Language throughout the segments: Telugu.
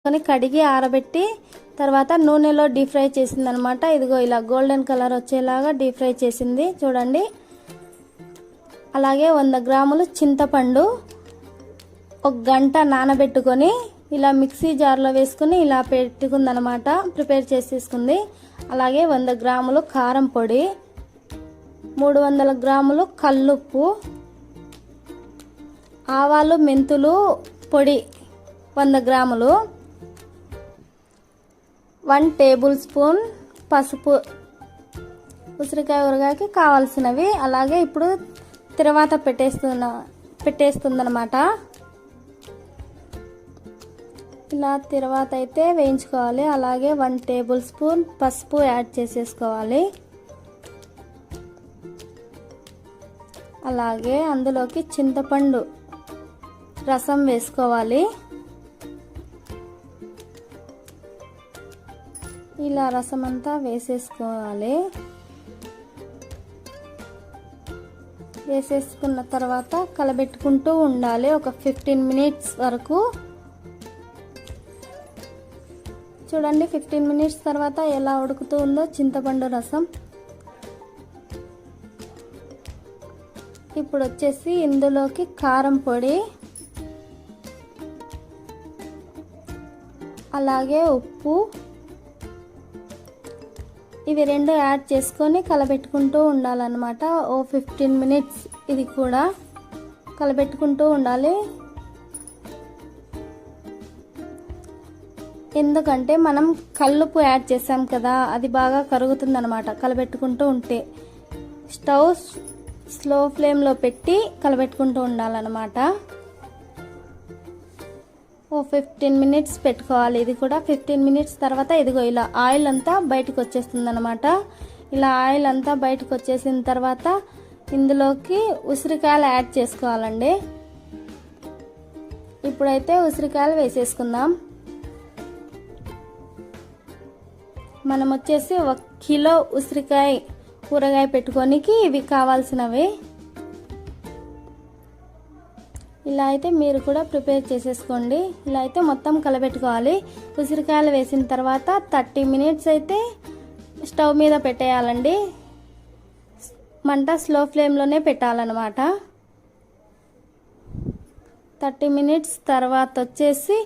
కడిగి ఆరబెట్టి తర్వాత నూనెలో డీప్ ఫ్రై చేసిందనమాట. ఇదిగో ఇలా గోల్డెన్ కలర్ వచ్చేలాగా డీప్ ఫ్రై చేసింది చూడండి. అలాగే 100 గ్రాములు చింతపండు 1 గంట నానబెట్టుకొని ఇలా మిక్సీ జార్లో వేసుకుని ఇలా పెట్టుకుందనమాట, ప్రిపేర్ చేసేసుకుంది. అలాగే 100 గ్రాములు కారం పొడి, 300 గ్రాములు కల్లుప్పు, ఆవాలు మెంతులు పొడి 100 గ్రాములు, 1 టేబుల్ స్పూన్ పసుపు, ఉసిరికాయ ఊరగాయకి కావాల్సినవి. అలాగే ఇప్పుడు తర్వాత పెట్టేస్తుందన్నమాట. ఇలా తర్వాత అయితే వేయించుకోవాలి. అలాగే 1 టేబుల్ స్పూన్ పసుపు యాడ్ చేసేసుకోవాలి. అలాగే అందులోకి చింతపండు రసం వేసుకోవాలి. ఇలా రసం అంతా వేసేసుకోవాలి. వేసేసుకున్న తర్వాత కలబెట్టుకుంటూ ఉండాలి ఒక 15 మినిట్స్ వరకు. చూడండి 15 మినిట్స్ తర్వాత ఎలా ఉడుకుతూ ఉందో చింతపండు రసం. ఇప్పుడు వచ్చేసి ఇందులోకి కారం పొడి, అలాగే ఉప్పు, ఇవి రెండు యాడ్ చేసుకొని కలబెట్టుకుంటూ ఉండాలన్నమాట. 15 మినిట్స్ ఇది కూడా కలబెట్టుకుంటూ ఉండాలి. ఎందుకంటే మనం కల్లుప్పు యాడ్ చేసాం కదా, అది బాగా కరుగుతుందన్నమాట కలబెట్టుకుంటూ ఉంటే. స్టవ్ స్లో ఫ్లేమ్లో పెట్టి కలబెట్టుకుంటూ ఉండాలన్నమాట. 15 మినిట్స్ పెట్టుకోవాలి. ఇది కూడా 15 మినిట్స్ తర్వాత ఇదిగో ఇలా ఆయిల్ అంతా బయటకు వచ్చేస్తుంది అనమాట. ఇలా ఆయిల్ అంతా బయటకు వచ్చేసిన తర్వాత ఇందులోకి ఉసిరికాయలు యాడ్ చేసుకోవాలండి. ఇప్పుడైతే ఉసిరికాయలు వేసేసుకుందాం. మనం వచ్చేసి 1 కిలో ఉసిరికాయ ఊరగాయ పెట్టుకోనికి ఇవి కావాల్సినవి. ఇలా అయితే మీరు కూడా ప్రిపేర్ చేసేసుకోండి. ఇలా అయితే మొత్తం కలబెట్టుకోవాలి. ఉసిరికాయలు వేసిన తర్వాత 30 మినిట్స్ అయితే స్టవ్ మీద పెట్టేయాలండి. మంట స్లో ఫ్లేమ్లోనే పెట్టాలన్నమాట. 30 మినిట్స్ తర్వాత వచ్చేసి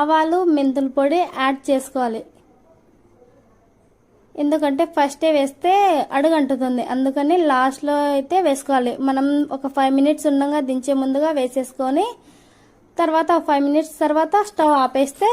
ఆవాలు మెంతుల పొడి యాడ్ చేసుకోవాలి. ఎందుకంటే ఫస్టే వేస్తే అడుగంటుతుంది, అందుకని లాస్ట్లో అయితే వేసుకోవాలి. మనం ఒక 5 మినిట్స్ ఉండగా దించే ముందుగా వేసేసుకొని తర్వాత 5 మినిట్స్ తర్వాత స్టవ్ ఆపేస్తే